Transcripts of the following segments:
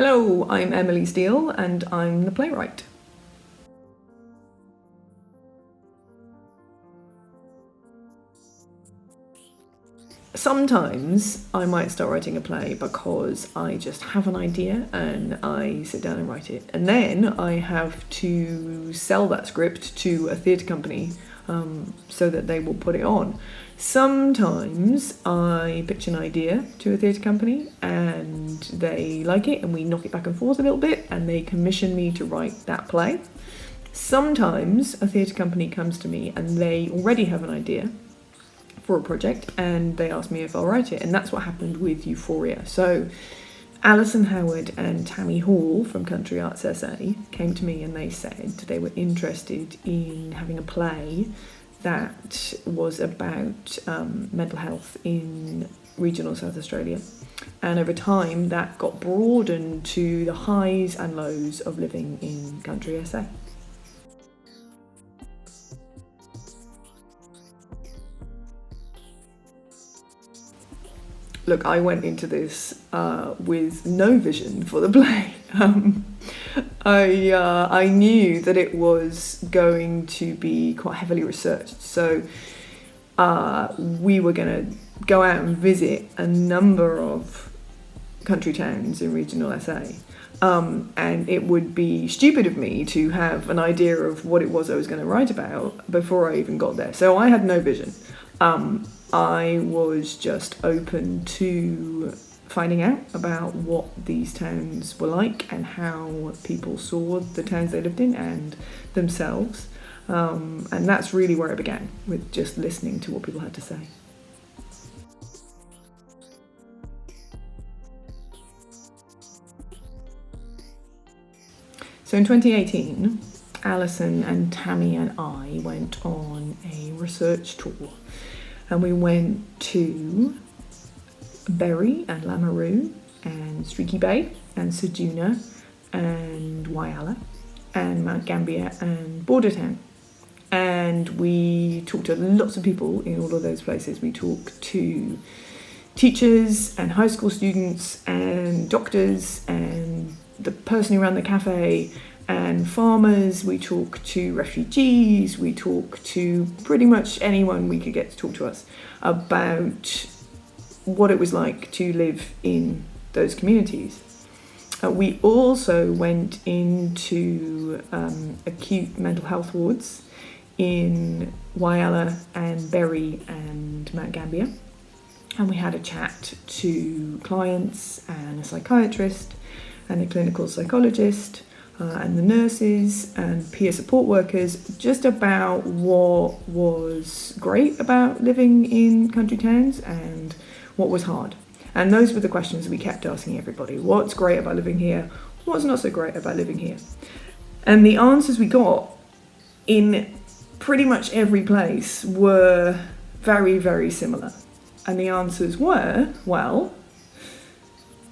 Hello, I'm Emily Steele and I'm the Playwright. Sometimes I might start writing a play because I just have an idea and I sit down and write it. And then I have to sell that script to a theatre company so that they will put it on. Sometimes I pitch an idea to a theatre company and they like it and we knock it back and forth a little bit and they commission me to write that play. Sometimes a theatre company comes to me and they already have an idea for a project and they ask me if I'll write it, and that's what happened with Euphoria. So Alison Howard and Tammy Hall from Country Arts SA came to me and they said they were interested in having a play that was about mental health in regional South Australia, and over time that got broadened to the highs and lows of living in Country SA. Look, I went into this with no vision for the play. I knew that it was going to be quite heavily researched. So we were going to go out and visit a number of country towns in regional SA. And it would be stupid of me to have an idea of what it was I was going to write about before I even got there. So I had no vision. I was just open to finding out about what these towns were like and how people saw the towns they lived in and themselves. And that's really where it began, with just listening to what people had to say. So in 2018, Alison and Tammy and I went on a research tour. And we went to Berry and Lameroo and Streaky Bay and Ceduna and Whyalla and Mount Gambier and Bordertown. And we talked to lots of people in all of those places. We talked to teachers and high school students and doctors and the person who ran the cafe and farmers. We talk to refugees, we talk to pretty much anyone we could get to talk to us about what it was like to live in those communities. We also went into acute mental health wards in Whyalla and Berry and Mount Gambier, and we had a chat to clients and a psychiatrist and a clinical psychologist and the nurses and peer support workers, just about what was great about living in country towns and what was hard. And those were the questions we kept asking everybody. What's great about living here? What's not so great about living here? And the answers we got in pretty much every place were very, very similar. And the answers were, well,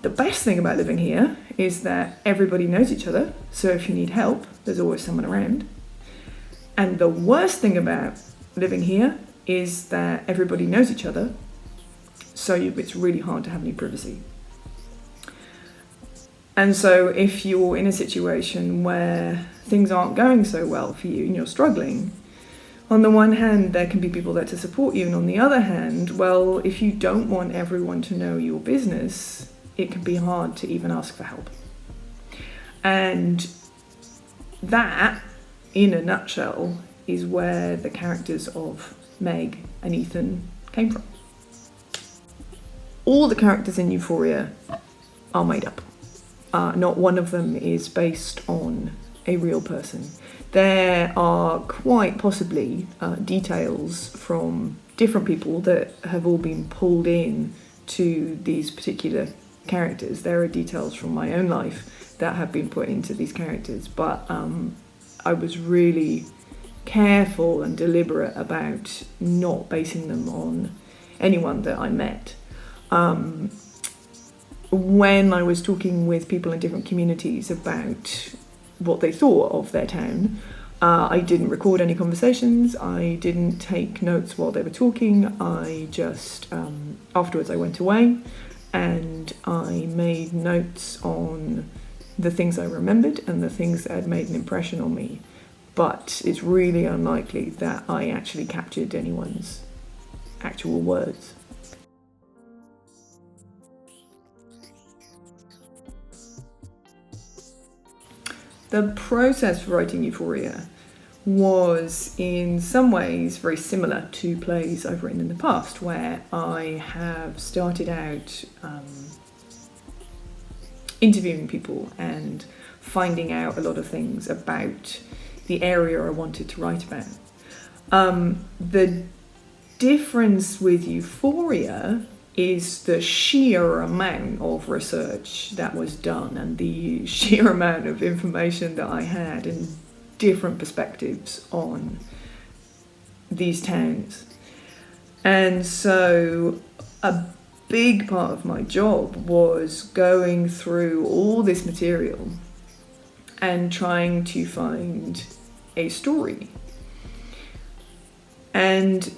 the best thing about living here is that everybody knows each other, so if you need help, there's always someone around. And the worst thing about living here is that everybody knows each other, so it's really hard to have any privacy. And so if you're in a situation where things aren't going so well for you and you're struggling, on the one hand, there can be people there to support you, and on the other hand, well, if you don't want everyone to know your business, it can be hard to even ask for help. And that, in a nutshell, is where the characters of Meg and Ethan came from. All the characters in Euphoria are made up. Not one of them is based on a real person. There are quite possibly details from different people that have all been pulled in to these particular characters. There are details from my own life that have been put into these characters, but I was really careful and deliberate about not basing them on anyone that I met. When I was talking with people in different communities about what they thought of their town, I didn't record any conversations, I didn't take notes while they were talking, I just, afterwards I went away and I made notes on the things I remembered and the things that had made an impression on me. But it's really unlikely that I actually captured anyone's actual words. The process for writing Euphoria was in some ways very similar to plays I've written in the past, where I have started out interviewing people and finding out a lot of things about the area I wanted to write about. The difference with Euphoria is the sheer amount of research that was done and the sheer amount of information that I had and different perspectives on these towns. And so a big part of my job was going through all this material and trying to find a story. And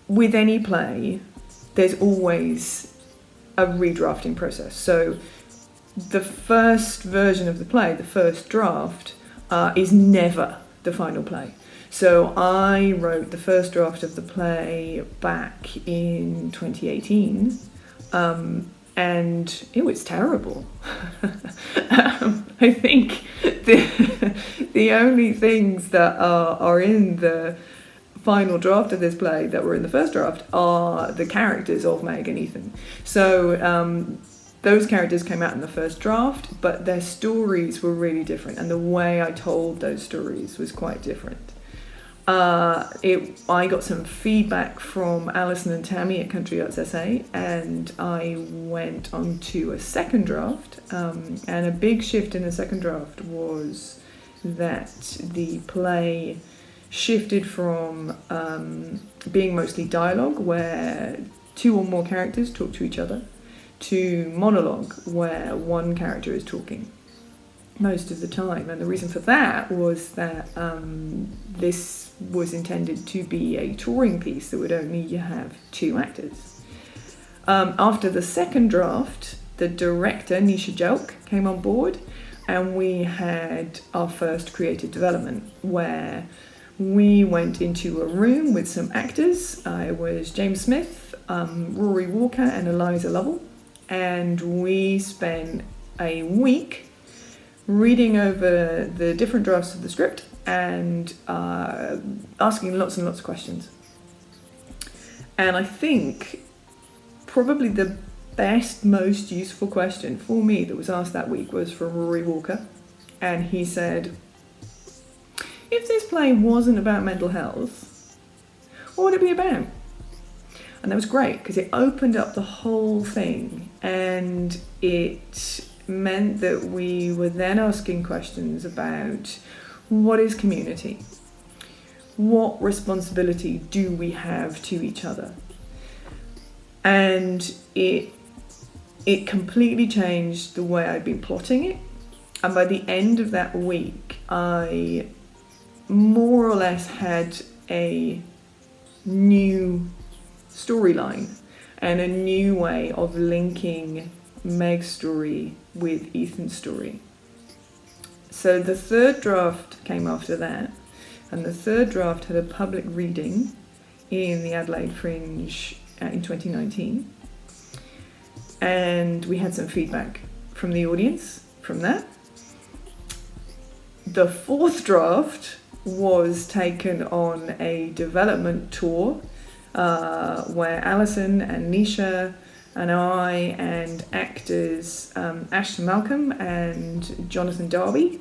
with any play, there's always a redrafting process. So the first version of the play, the first draft, is never the final play. So I wrote the first draft of the play back in 2018, and it was terrible. I think the only things that are in the final draft of this play that were in the first draft are the characters of Meg and Ethan. So those characters came out in the first draft, but their stories were really different, and the way I told those stories was quite different. I got some feedback from Alison and Tammy at Country Arts SA, and I went on to a second draft, and a big shift in the second draft was that the play shifted from being mostly dialogue, where two or more characters talk to each other, to monologue, where one character is talking most of the time. And the reason for that was that this was intended to be a touring piece that would only have two actors. After the second draft, the director, Nisha Jelk, came on board, and we had our first creative development, where we went into a room with some actors. I was James Smith, Rory Walker and Eliza Lovell, and we spent a week reading over the different drafts of the script and asking lots and lots of questions. And I think probably the best, most useful question for me that was asked that week was from Rory Walker. And he said, if this play wasn't about mental health, what would it be about? And that was great, because it opened up the whole thing, and it meant that we were then asking questions about what is community? What responsibility do we have to each other? And it completely changed the way I'd been plotting it. And by the end of that week, I more or less had a new storyline and a new way of linking Meg's story with Ethan's story. So the third draft came after that, and the third draft had a public reading in the Adelaide Fringe in 2019, and we had some feedback from the audience from that. The fourth draft was taken on a development tour where Alison and Nisha and I and actors Ashton Malcolm and Jonathan Darby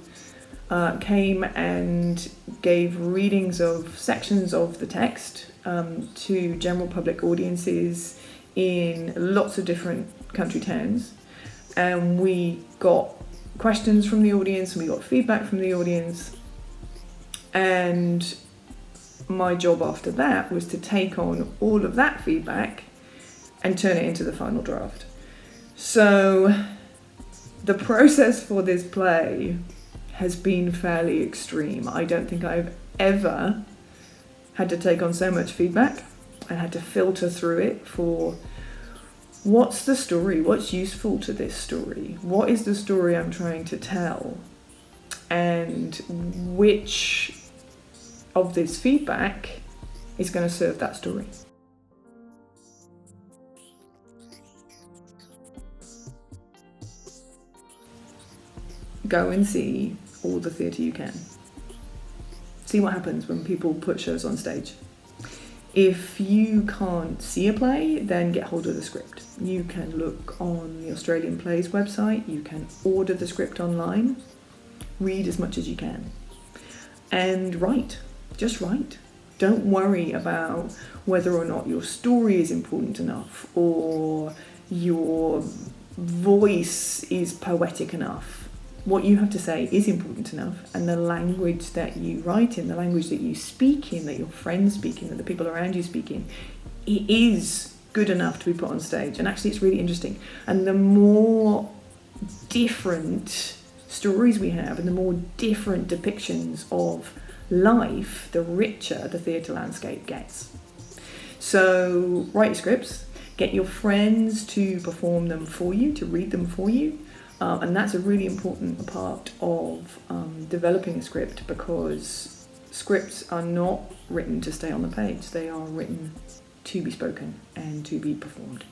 came and gave readings of sections of the text to general public audiences in lots of different country towns. And we got questions from the audience and we got feedback from the audience. And my job after that was to take on all of that feedback and turn it into the final draft. So the process for this play has been fairly extreme. I don't think I've ever had to take on so much feedback. I had to filter through it for what's the story? What's useful to this story? What is the story I'm trying to tell? And which of this feedback is going to serve that story? Go and see all the theatre you can. See what happens when people put shows on stage. If you can't see a play, then get hold of the script. You can look on the Australian Plays website, you can order the script online, read as much as you can, and write. Just write. Don't worry about whether or not your story is important enough or your voice is poetic enough. What you have to say is important enough, and the language that you write in, the language that you speak in, that your friends speak in, that the people around you speak in, it is good enough to be put on stage. And actually it's really interesting. And the more different stories we have and the more different depictions of life, the richer the theatre landscape gets. So write scripts, get your friends to perform them for you, to read them for you. And that's a really important part of developing a script, because scripts are not written to stay on the page. They are written to be spoken and to be performed.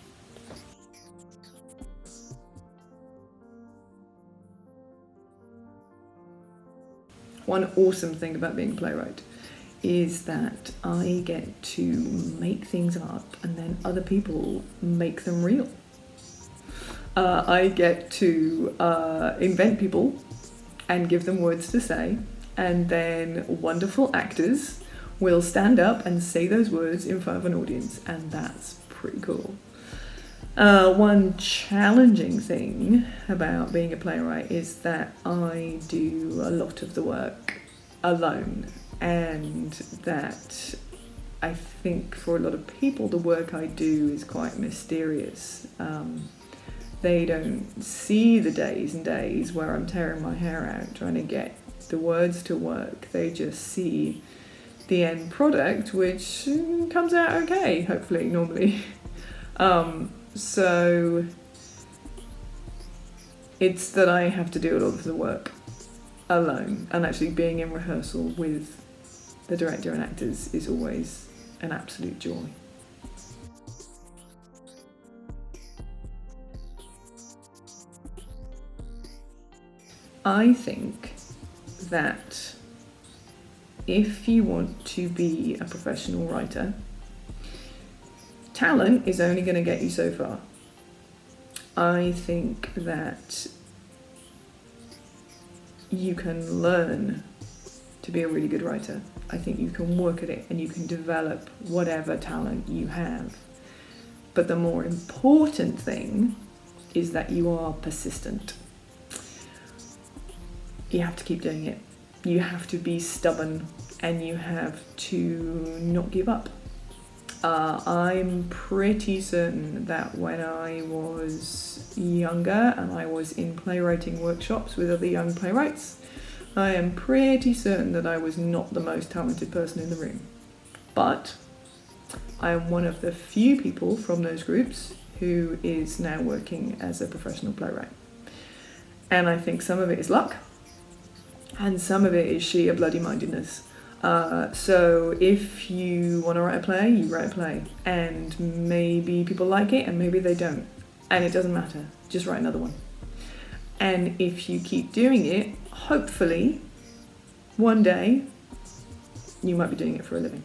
One awesome thing about being a playwright is that I get to make things up and then other people make them real. I get to invent people and give them words to say, and then wonderful actors will stand up and say those words in front of an audience, and that's pretty cool. One challenging thing about being a playwright is that I do a lot of the work alone, and that I think for a lot of people the work I do is quite mysterious. They don't see the days and days where I'm tearing my hair out trying to get the words to work. They just see the end product, which comes out okay, hopefully, normally. So it's that I have to do a lot of the work alone, and actually being in rehearsal with the director and actors is always an absolute joy. I think that if you want to be a professional writer, talent is only going to get you so far. I think that you can learn to be a really good writer. I think you can work at it and you can develop whatever talent you have. But the more important thing is that you are persistent. You have to keep doing it. You have to be stubborn and you have to not give up. I'm pretty certain that when I was younger and I was in playwriting workshops with other young playwrights, I am pretty certain that I was not the most talented person in the room. But I am one of the few people from those groups who is now working as a professional playwright. And I think some of it is luck, and some of it is sheer bloody mindedness. So if you want to write a play, you write a play, and maybe people like it and maybe they don't, and it doesn't matter, just write another one. And if you keep doing it, hopefully one day you might be doing it for a living.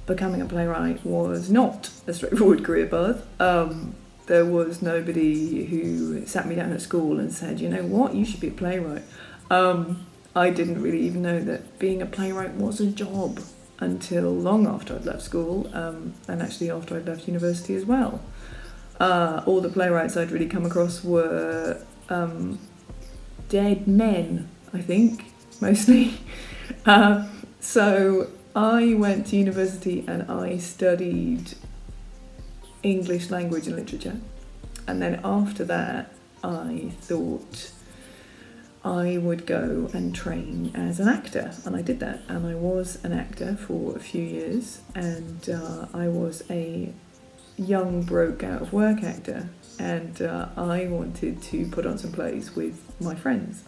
Becoming a playwright was not a straightforward career path. There was nobody who sat me down at school and said, you know what, you should be a playwright. I didn't really even know that being a playwright was a job until long after I'd left school, and actually after I'd left university as well. All the playwrights I'd really come across were dead men, I think, mostly. So I went to university and I studied English language and literature, and then after that I thought I would go and train as an actor, and I did that, and I was an actor for a few years, and I was a young broke out of work actor, and I wanted to put on some plays with my friends,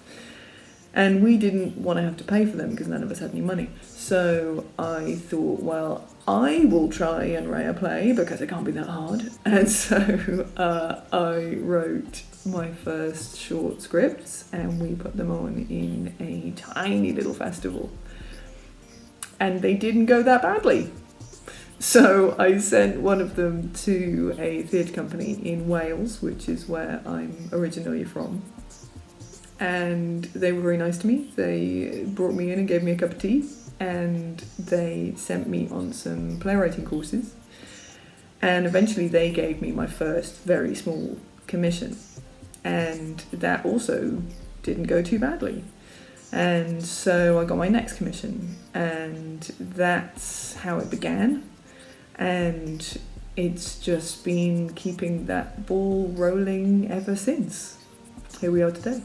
and we didn't want to have to pay for them because none of us had any money. So I thought, well, I will try and write a play because it can't be that hard. And so I wrote my first short scripts, and we put them on in a tiny little festival, and they didn't go that badly. So I sent one of them to a theatre company in Wales, which is where I'm originally from, and they were very nice to me. They brought me in and gave me a cup of tea, and they sent me on some playwriting courses, and eventually they gave me my first very small commission, and that also didn't go too badly. And so I got my next commission, and that's how it began. And it's just been keeping that ball rolling ever since. Here we are today.